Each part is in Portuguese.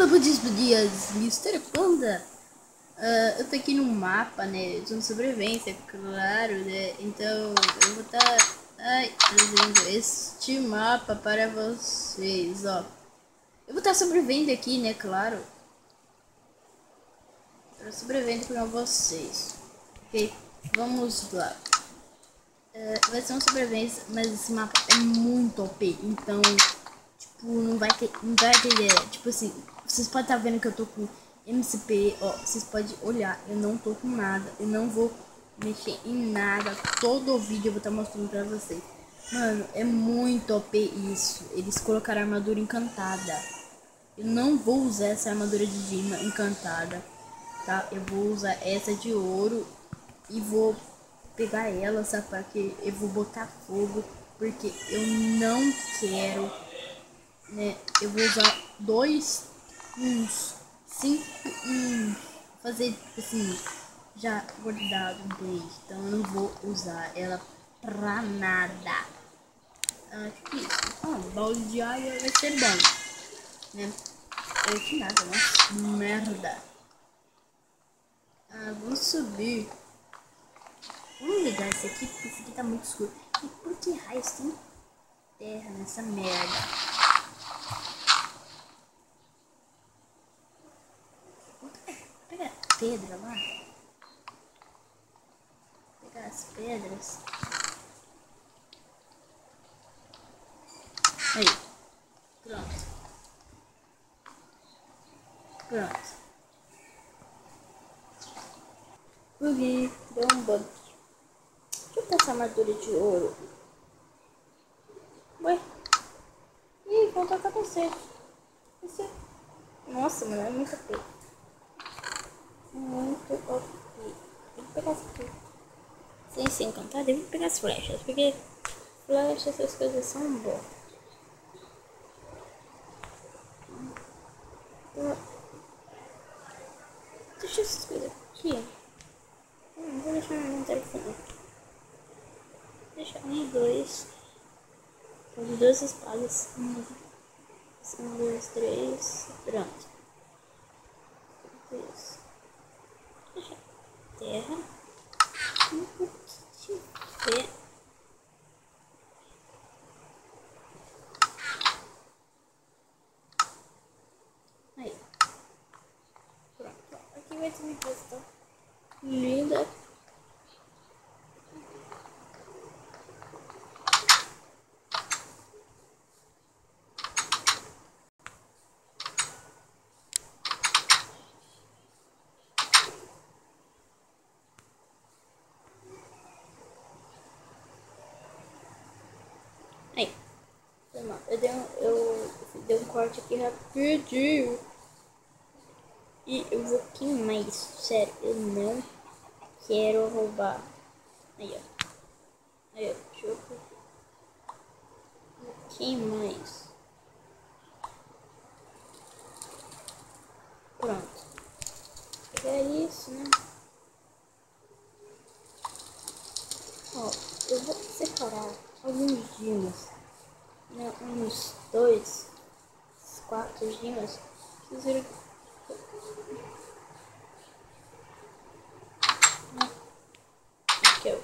Buenos dias, Mr. Panda. Eu tô aqui no mapa, né? De sobrevivência, claro, né? Então eu vou estar trazendo este mapa para vocês, ó. Eu vou estar sobrevivendo aqui, né? Claro. Tô sobrevivendo para vocês. Ok, vamos lá. Vai ser uma sobrevivência, mas esse mapa é muito OP, então tipo, não vai ter ideia. Tipo assim, vocês podem estar vendo que eu tô com MCP, ó, vocês podem olhar, eu não tô com nada, eu não vou mexer em nada, todo o vídeo eu vou estar mostrando pra vocês. Mano, é muito OP isso, eles colocaram armadura encantada. Eu não vou usar essa armadura de Dima encantada, tá? Eu vou usar essa de ouro e vou pegar ela, sabe? Porque eu vou botar fogo, porque eu não quero, né? Eu vou usar uns 5, fazer assim, já guardado bem. Então eu não vou usar ela pra nada. Acho que isso. Balde de água vai ser bom, né? Que nada, né? Merda. Vamos subir. Vamos ligar esse aqui, porque esse aqui tá muito escuro. E por que raios tem terra nessa merda? Pega pedra lá. Pegar as pedras. Aí. Pronto. Pronto. Buguei. Deu um bug. Deixa eu ter essa armadura de ouro. Ué. Ih, voltou a acontecer. Nossa, mano, é muito OP. Muito OP. Tem que pegar isso aqui. Sem ser encantado, eu vou pegar as flechas. Porque flechas, essas coisas são boas. Deixa essas coisas aqui. Vou deixar no telefone. Deixa 1, 2. Com 2 espadas. 1, 2, 3. Pronto. Isso. Deixa terra. Ver. Aí. Pronto. Aqui vai ter uma coisa linda. Aí. Eu dei um corte aqui rapidinho. E eu vou queimar isso. Sério, eu não quero roubar. Aí, ó. Aí, ó. Deixa eu queimar isso. Pronto. É isso, né? Ó, eu vou separar alguns dimas. Né? Uns 2, 4 dimas. Preciso. Aqui, ó.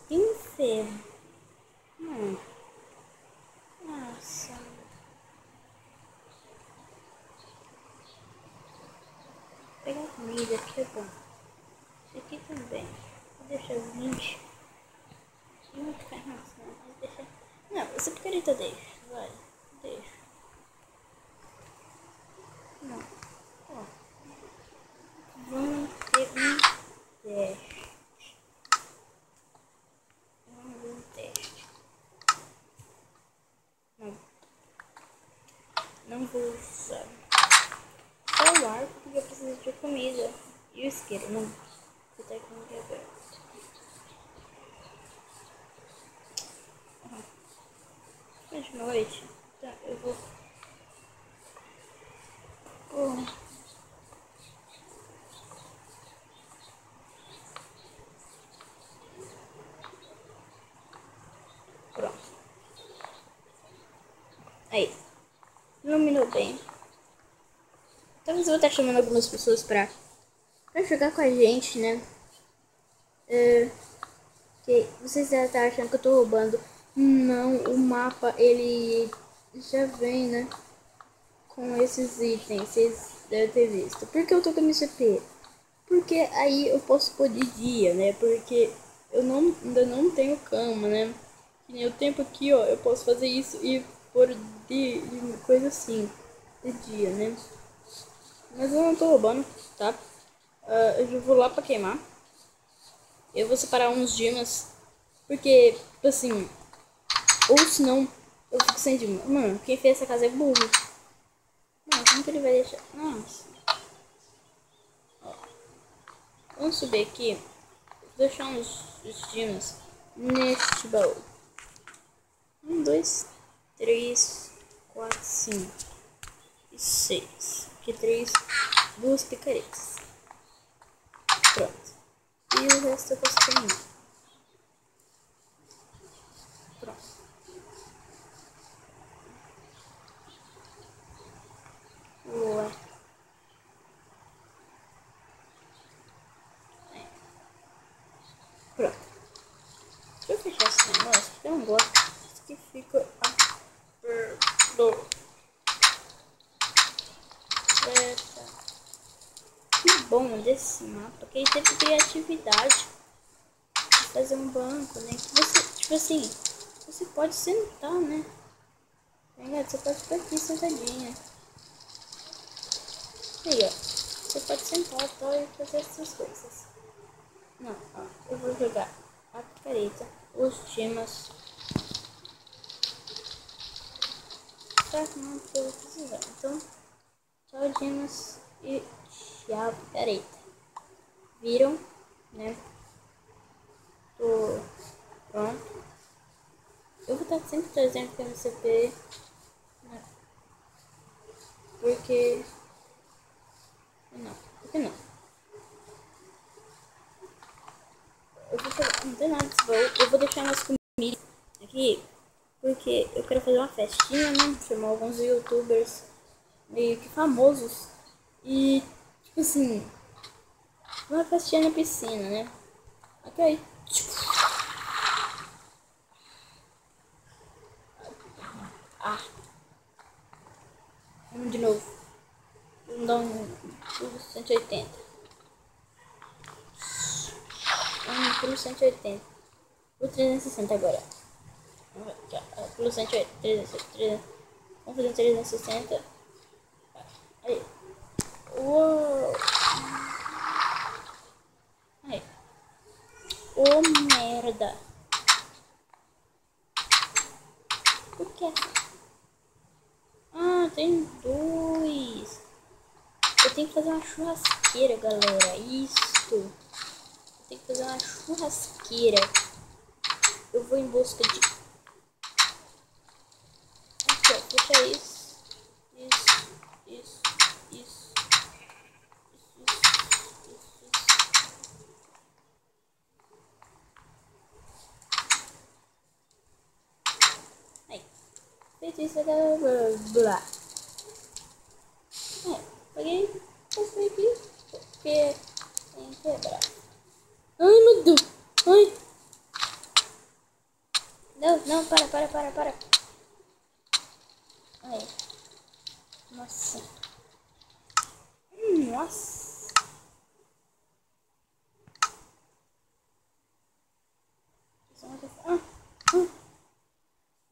Tem um ferro. Nossa. Vou pegar comida aqui, é bom. Isso aqui também. Vou deixar 20. Muito carnaça, não. Vou deixar. Não, essa picareta deixa. Vai. Deixa. Não. Ó. Vamos ter um teste. Vamos ver um teste. Não vou usar só o arco porque eu preciso de comida. E o isqueiro, não. Vou ter que agora. É de noite. Tá, eu vou. Pronto. Aí. Iluminou bem. Talvez eu vou estar chamando algumas pessoas pra jogar com a gente, né? Que vocês devem estar achando que eu tô roubando. Não, o mapa, ele já vem, né? Com esses itens, vocês devem ter visto. Por que eu tô com MCP? Porque aí eu posso pôr de dia, né? Porque eu ainda não tenho cama, né? Que nem o tempo aqui, ó, eu posso fazer isso e pôr de coisa assim, de dia, né? Mas eu não tô roubando, tá? Eu já vou lá pra queimar. Eu vou separar uns dimas, porque, tipo assim, ou senão eu fico sem dima. Mano, quem fez essa casa é burro. Mano, como que ele vai deixar? Nossa. Ó, vamos subir aqui. Vou deixar uns dimas neste baú. 1, 2, 3, 4, 5 e 6. Aqui 2 picaretas. Pronto. E o resto eu posso terminar. Pronto. Boa. Pronto. Deixa eu fechar esse negócio, porque eu não gosto. Isso que fica aperto. Que bom desse mapa, que ele teve criatividade de fazer um banco, né? Que você, tipo assim, você pode sentar, né? Você pode ficar aqui sentadinha. Aí, ó. Você pode sentar tá, e fazer essas coisas. Não, ó. Eu vou jogar a picareta, os gemas. Tá, não que eu vou precisar. Então, tchau, gemas e tchau, picareta. Viram, né? Tô pronto. Eu vou estar sempre trazendo para MCP, né? Porque não. Eu vou pegar, não tem nada desse baú. Eu vou deixar umas comidas aqui, porque eu quero fazer uma festinha, né? Chamar alguns youtubers meio que famosos. E, tipo assim, uma festinha na piscina, né? Ok. Ah, vamos de novo. Vamos dar um 180. Pulo 180. O 360 agora. Pulo 180. 300. Vamos fazer 360. Aí. Uou. Aí. Oh, merda. Por que? Ah, tem 2. Eu tenho que fazer uma churrasqueira, galera. Isso. Eu tenho que fazer uma churrasqueira. Eu vou em busca de... Aqui, ó. Fecha isso. Isso. Aí. Feito isso, blá. Peguei. Passei aqui. Porque tem que quebrar. Ai, meu Deus. Ai. Não, para. Aí. Nossa. Nossa.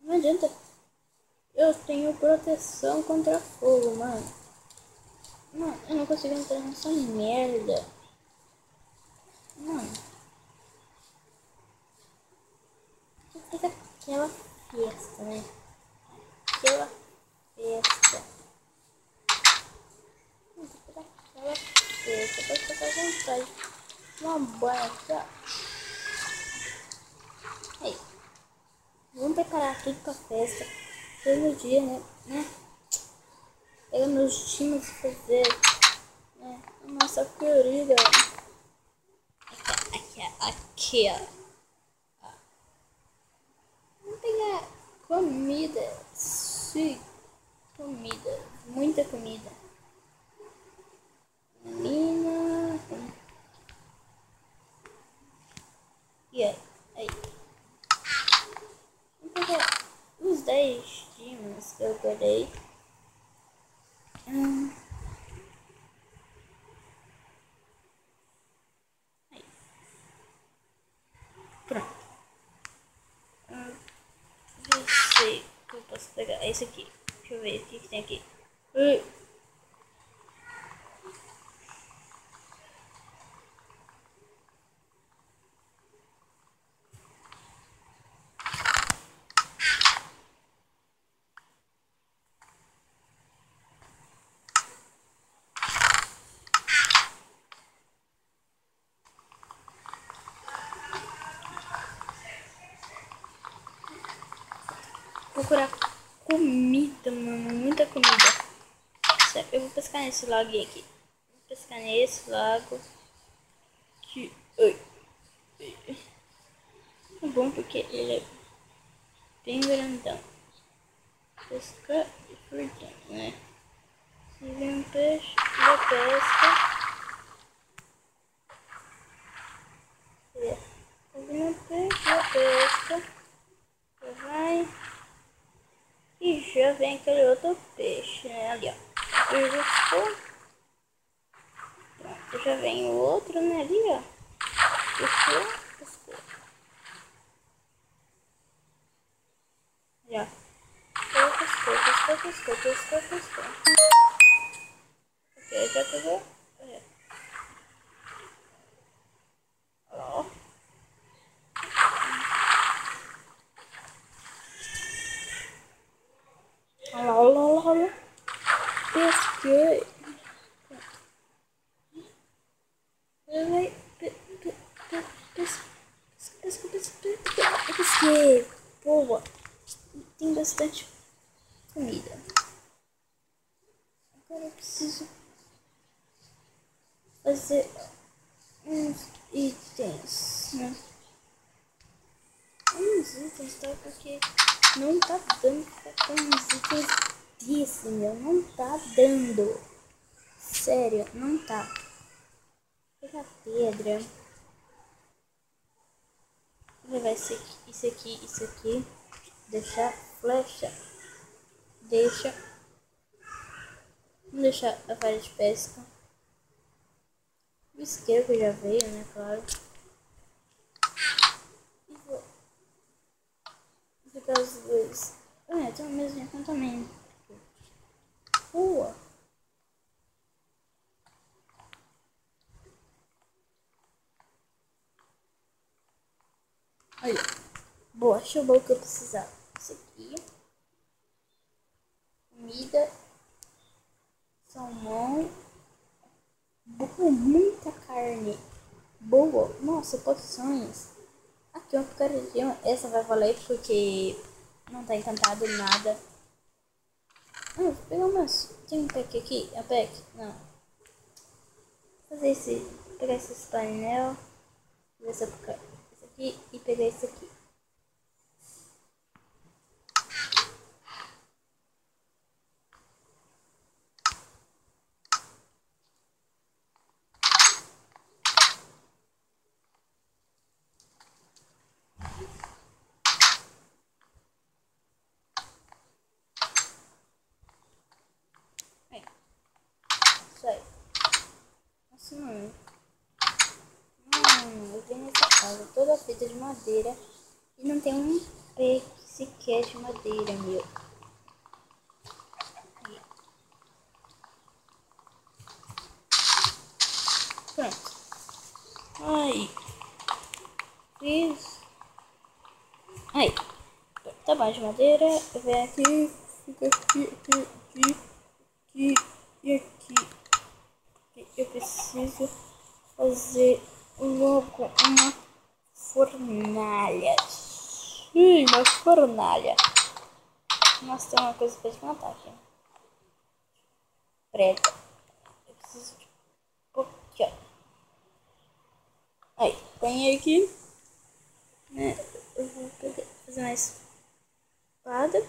Não adianta. Eu tenho proteção contra fogo, mano. Mano, eu não consigo entrar nessa merda. Mano. Fica aquela festa, né? Aquela festa. Aquela festa. Pode ficar à vontade. Uma banha aqui, ó. Aí. Vamos preparar tudo pra festa. Todo dia, né? Pega meus times e fazer, né? Nossa querida. Aqui, ó. Vamos pegar comida. Sim. Comida. Muita comida. pegar. É esse aqui. Deixa eu ver o que tem aqui. Procurar comida, mano. Muita comida. Sério, eu vou pescar nesse lago aqui. Vou pescar nesse lago. Que... É bom porque ele é bem grandão. Pescar e furtando, né? Se vem um peixe, já pesca. Se vem um peixe, já pesca. Já vai. E já vem aquele outro peixe, né? Ali, ó. Pescou. Pronto, já vem o outro, né? Ali, ó. Pescou. Já. Pescou. Ok, já pegou. Ó. Olha. Pesquei. Pesquei. Boa. Tem bastante comida. Agora eu preciso fazer uns itens, né? Uns itens, tá? Porque não tá dando pra ter uns itens desse, meu. Não tá dando. Sério, não tá. Vou pegar pedra. Vou levar isso aqui. Deixar flecha. Vamos deixar a vara de pesca. O isqueiro que já veio, né? Claro. E vou pegar os dois. Tem o mesmo encantamento. Boa. Olha. Boa, achei o bolo que eu precisava. Isso aqui. Comida. Salmão. Boa, muita carne. Boa. Nossa, poções. Aqui uma picaretinha. Essa vai valer porque não tá encantado nada. Vou pegar umas. Tem um pack aqui? É um pack? Não. Vou fazer pegar esses painel. Ver se eu pegar esse aqui e pegar esse aqui. Isso aí. Nossa, mano. Eu venho nessa casa toda feita de madeira e não tem um pé sequer de madeira, meu. Pronto. Aí. Fiz. Aí. Tá bom de madeira. Eu venho aqui. Fica aqui e aqui. Eu preciso fazer logo uma fornalha. Sim, uma fornalha. Nossa, tem uma coisa pra te matar aqui. Preta. Eu preciso de pouquinho. Aí, põe aqui. Né? Eu vou fazer uma espada.